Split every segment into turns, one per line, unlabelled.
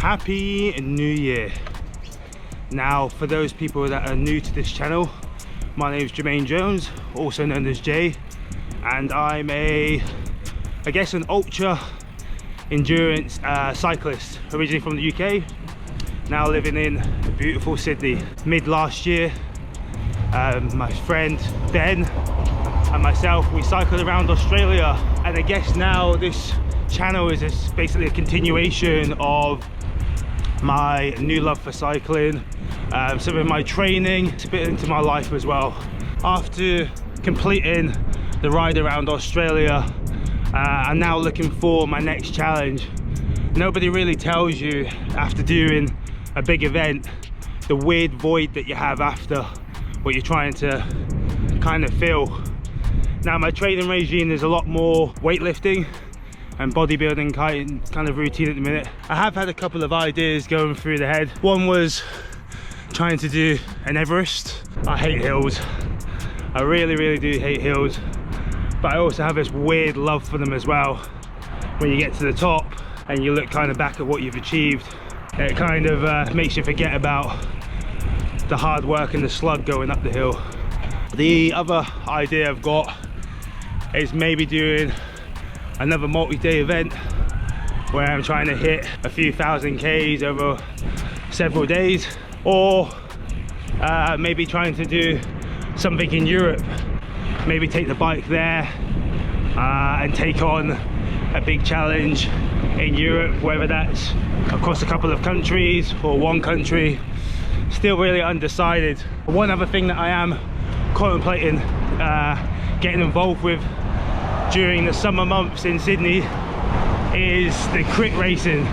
Happy New Year. Now, for those people that are new to this channel, my name is Jermaine Jones, also known as Jay, and I'm I guess an ultra endurance cyclist, originally from the UK, now living in beautiful Sydney. Mid last year, my friend Ben and myself, we cycled around Australia, and I guess now this channel is basically a continuation of my new love for cycling, some of my training, a bit into my life as well. After completing the ride around Australia, I'm now looking for my next challenge. Nobody really tells you after doing a big event the weird void that you have after what you're trying to kind of fill. Now, my training regime is a lot more weightlifting and bodybuilding kind of routine at the minute. I have had a couple of ideas going through the head. One was trying to do an Everest. I hate hills. I really do hate hills, but I also have this weird love for them as well. When you get to the top and you look kind of back at what you've achieved, it kind of makes you forget about the hard work and the slug going up the hill. The other idea I've got is maybe doing another multi-day event where I'm trying to hit a few thousand Ks over several days, or maybe trying to do something in Europe, maybe take the bike there and take on a big challenge in Europe, whether that's across a couple of countries or one country. Still really undecided. One other thing that I am contemplating getting involved with during the summer months in Sydney is the crit racing.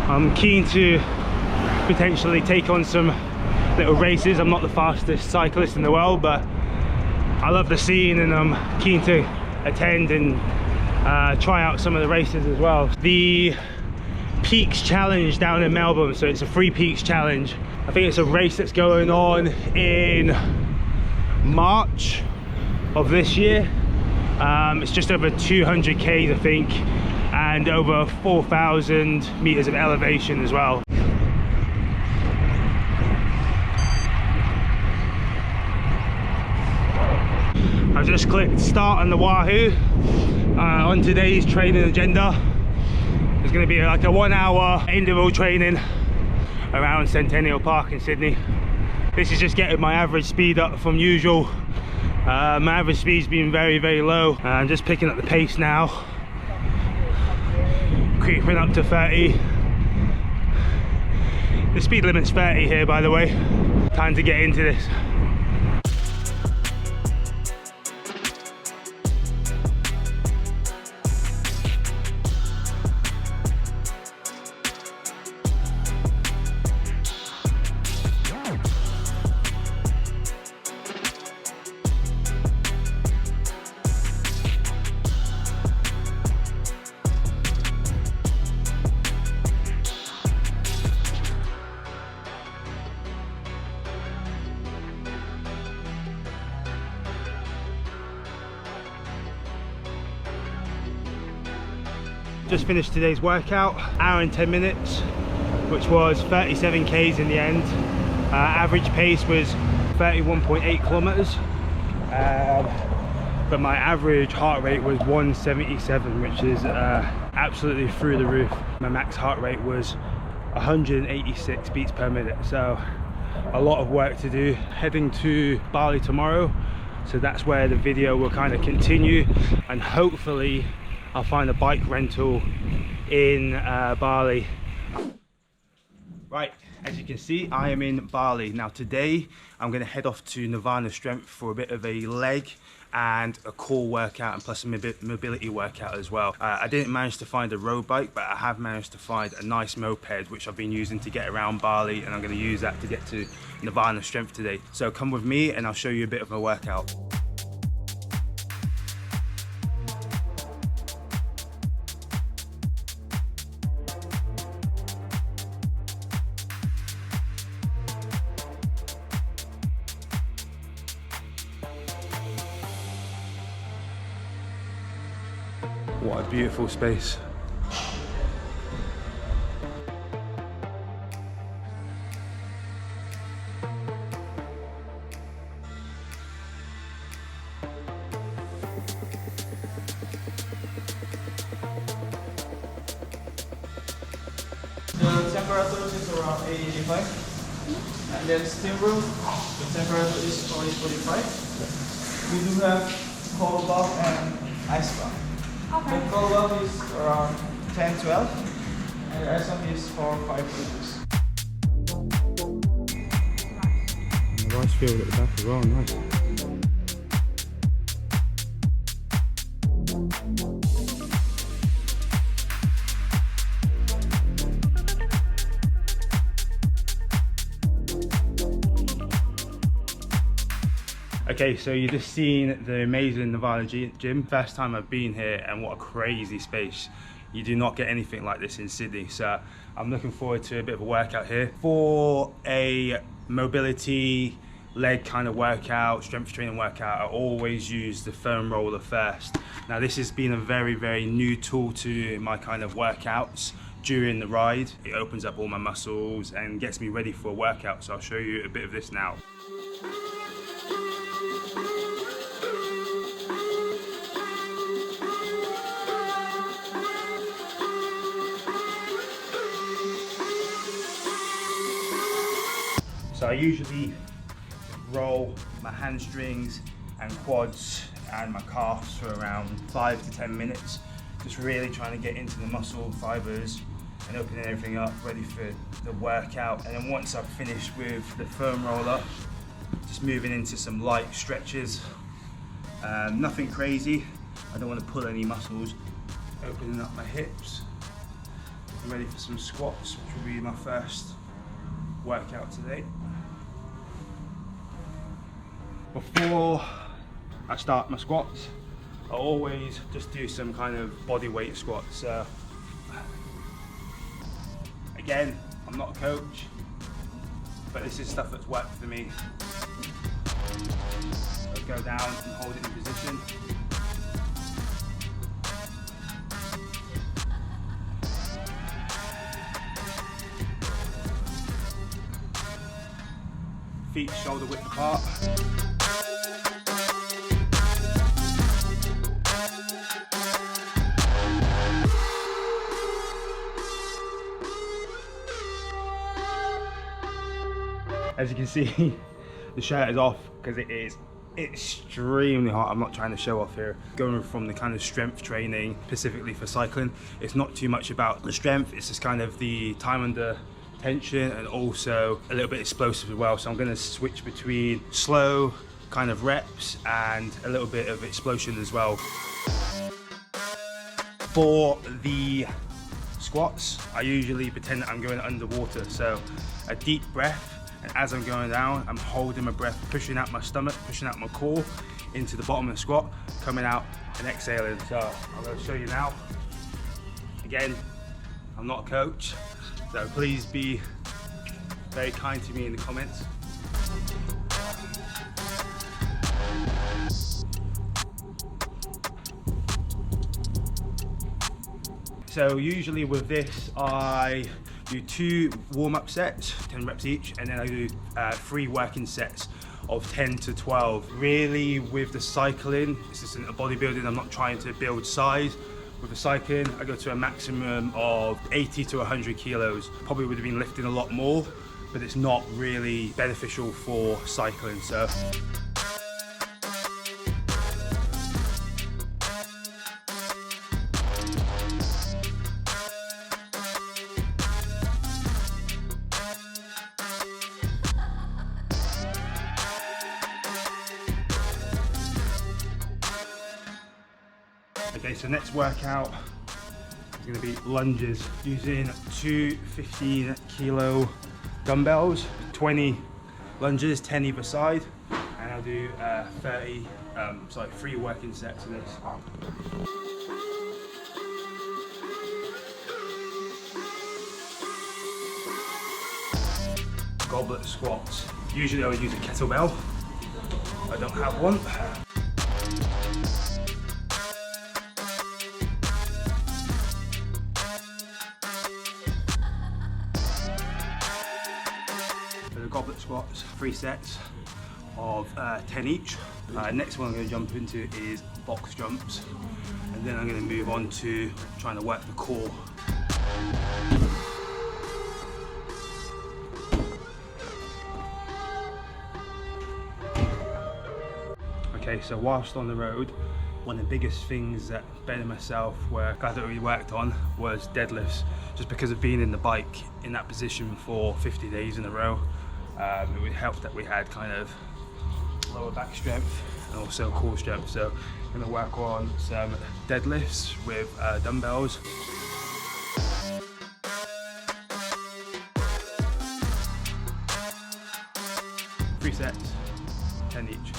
I'm keen to potentially take on some little races. I'm not the fastest cyclist in the world, but I love the scene and I'm keen to attend and try out some of the races as well. The Peaks Challenge down in Melbourne, so it's a free Peaks Challenge. I think it's a race that's going on in March of this year. It's just over 200 Ks, I think, and over 4,000 meters of elevation as well. I've just clicked start on the Wahoo on today's training agenda. There's going to be like a 1 hour interval training around Centennial Park in Sydney. This is just getting my average speed up from usual. My average speed's been very low. I'm just picking up the pace now, creeping up to 30. The speed limit's 30 here, by the way. Time to get into this. Just finished today's workout, hour and 10 minutes, which was 37 Ks in the end. Average pace was 31.8 kilometers, but my average heart rate was 177, which is absolutely through the roof. My max heart rate was 186 beats per minute, so a lot of work to do. Heading to Bali tomorrow, so that's where the video will kind of continue, and hopefully I'll find a bike rental in Bali. Right, as you can see, I am in Bali. Now today, I'm gonna head off to Nirvana Strength for a bit of a leg and a core workout, and plus a mobility workout as well. I didn't manage to find a road bike, but I have managed to find a nice moped, which I've been using to get around Bali, and I'm gonna use that to get to Nirvana Strength today. So come with me and I'll show you a bit of a workout. What a beautiful space.
temperature is around 85. And then steam room, the temperature is only 45. We do have cold bath and ice bath.
Okay.
The cold bath is around 10-12 and the ice bath is 4-5 degrees.
Rice field at the back as well, nice. Okay, so you just seen the amazing Nirvana gym. First time I've been here, and what a crazy space. You do not get anything like this in Sydney, so I'm looking forward to a bit of a workout here. For a mobility, leg kind of workout, strength training workout, I always use the foam roller first. Now this has been a very, very new tool to my kind of workouts during the ride. It opens up all my muscles and gets me ready for a workout, so I'll show you a bit of this now. So I usually roll my hamstrings and quads and my calves for around 5 to 10 minutes, just really trying to get into the muscle fibers and opening everything up, ready for the workout. And then once I've finished with the foam roller, just moving into some light stretches. Nothing crazy, I don't want to pull any muscles. Opening up my hips, ready for some squats, which will be my first workout today. Before I start my squats, I always just do some kind of body weight squats. Again, I'm not a coach, but this is stuff that's worked for me. So go down and hold it in position. Feet shoulder width apart. As you can see, the shirt is off because it is extremely hot. I'm not trying to show off here. Going from the kind of strength training specifically for cycling, it's not too much about the strength, it's just kind of the time under tension and also a little bit explosive as well. So I'm going to switch between slow kind of reps and a little bit of explosion as well. For the squats, I usually pretend that I'm going underwater, so a deep breath, and as I'm going down, I'm holding my breath, pushing out my stomach, pushing out my core into the bottom of the squat, coming out and exhaling. So I'm going to show you now. Again, I'm not a coach, so please be very kind to me in the comments. So usually with this, I do 2 warm-up sets, 10 reps each, and then I do 3 working sets of 10 to 12. Really, with the cycling, this isn't a bodybuilding, I'm not trying to build size. With the cycling, I go to a maximum of 80 to 100 kilos. Probably would have been lifting a lot more, but it's not really beneficial for cycling. So. Okay, so next workout is going to be lunges using 2 15 kilo dumbbells, 20 lunges, 10 either side, and I'll do 3 working sets of this. Goblet squats. Usually I would use a kettlebell. I don't have one. Goblet squats, 3 sets of 10 each. Next one I'm going to jump into is box jumps, and then I'm going to move on to trying to work the core. Okay, so whilst on the road, one of the biggest things that Ben and myself were glad that we worked on was deadlifts. Just because of being in the bike in that position for 50 days in a row, it would help that we had kind of lower back strength and also core strength. So I'm gonna work on some deadlifts with dumbbells. Three sets, 10 each.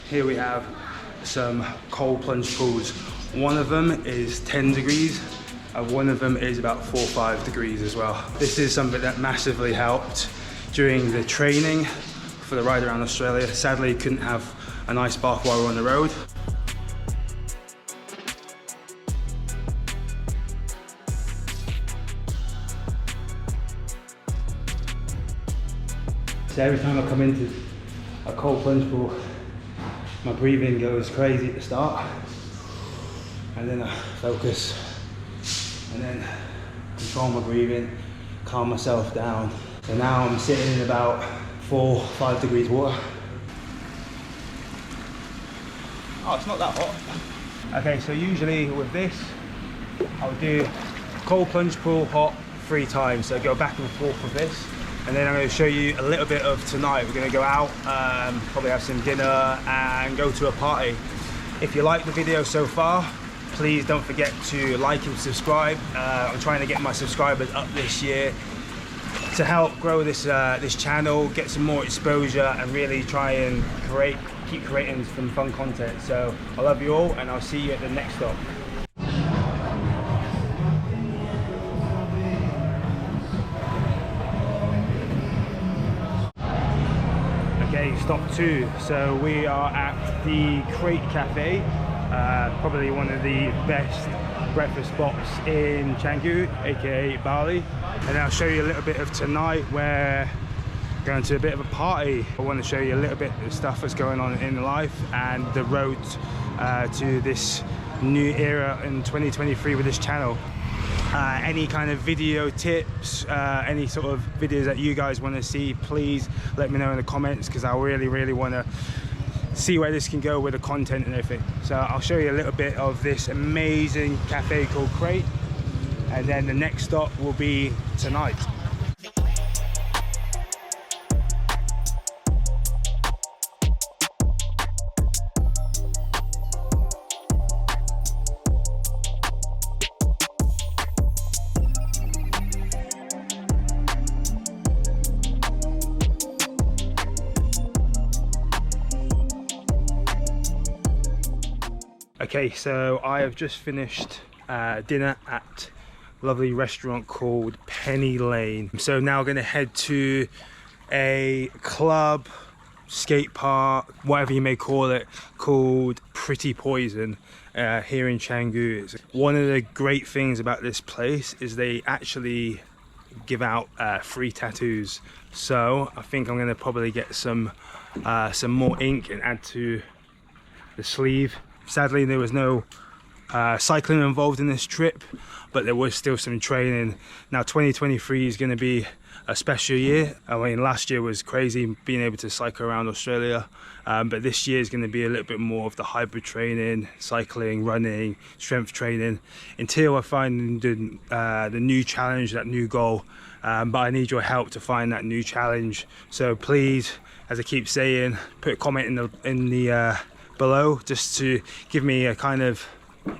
Here we have some cold plunge pulls. One of them is 10 degrees and one of them is about 4 or 5 degrees as well. This is something that massively helped during the training for the ride around Australia. Sadly, couldn't have an ice bath while we were on the road. So every time I come into a cold plunge pool, my breathing goes crazy at the start, and then I focus, and then control my breathing, calm myself down. So now I'm sitting in about 4 or 5 degrees water. Oh, it's not that hot. Okay, so usually with this, I'll do cold plunge pool hot 3 times. So go back and forth with this. And then I'm going to show you a little bit of tonight. We're going to go out, probably have some dinner and go to a party. If you like the video so far, please don't forget to like and subscribe. I'm trying to get my subscribers up this year to help grow this this channel, get some more exposure and really try and keep creating some fun content. So I love you all and I'll see you at the next stop. Okay, stop 2. So we are at the Crate Cafe, probably one of the best breakfast spots in Canggu, aka Bali. And I'll show you a little bit of tonight where we're going to a bit of a party. I want to show you a little bit of stuff that's going on in life and the road to this new era in 2023 with this channel. Any kind of video tips, any sort of videos that you guys want to see, please let me know in the comments, because I really want to see where this can go with the content and everything. So I'll show you a little bit of this amazing cafe called Crate, and then the next stop will be tonight. Okay, so I have just finished dinner at a lovely restaurant called Penny Lane. So now I'm going to head to a club, skate park, whatever you may call it, called Pretty Poison here in Canggu. One of the great things about this place is they actually give out free tattoos. So I think I'm going to probably get some more ink and add to the sleeve. Sadly, there was no cycling involved in this trip, but there was still some training. Now 2023 is going to be a special year. I mean, last year was crazy being able to cycle around Australia, but this year is going to be a little bit more of the hybrid training, cycling, running, strength training, until I find the new challenge, that new goal. But I need your help to find that new challenge. So please, as I keep saying, put a comment in the below, just to give me a kind of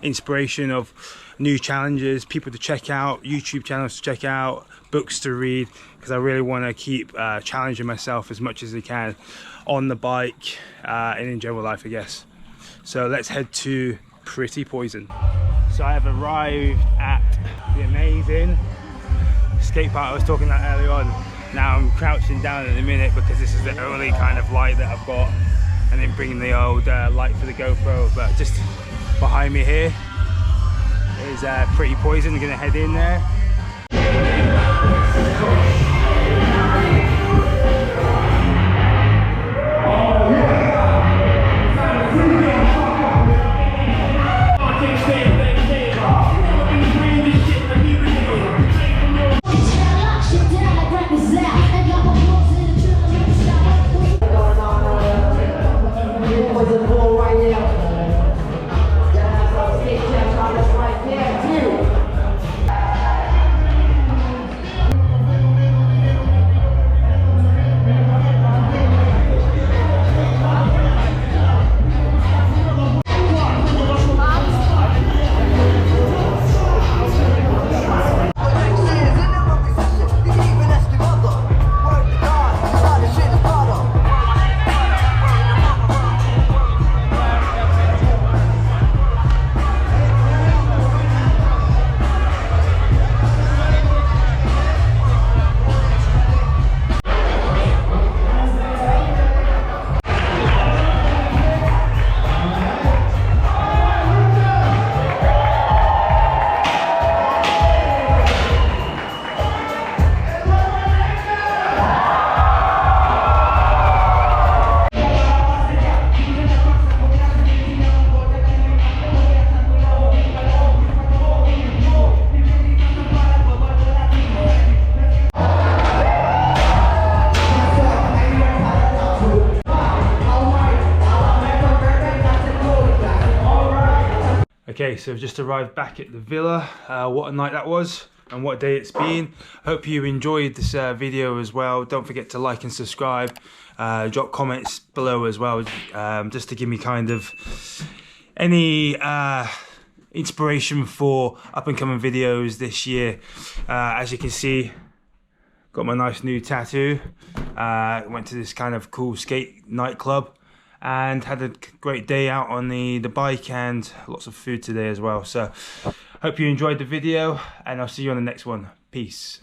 inspiration of new challenges, people to check out, YouTube channels to check out, books to read, because I really want to keep challenging myself as much as I can on the bike and in general life, I guess. So let's head to Pretty Poison. So I have arrived at the amazing skate park I was talking about earlier on. Now I'm crouching down in a minute because this is the only kind of light that I've got, and then bringing the old light for the GoPro. But just behind me here is Pretty Poison. I'm gonna head in there. Okay, so I've just arrived back at the villa. What a night that was, and what a day it's been. Hope you enjoyed this video as well. Don't forget to like and subscribe. Drop comments below as well, just to give me kind of any inspiration for up and coming videos this year. As you can see, got my nice new tattoo. Went to this kind of cool skate nightclub and had a great day out on the bike, and lots of food today as well. So hope you enjoyed the video, and I'll see you on the next one. Peace.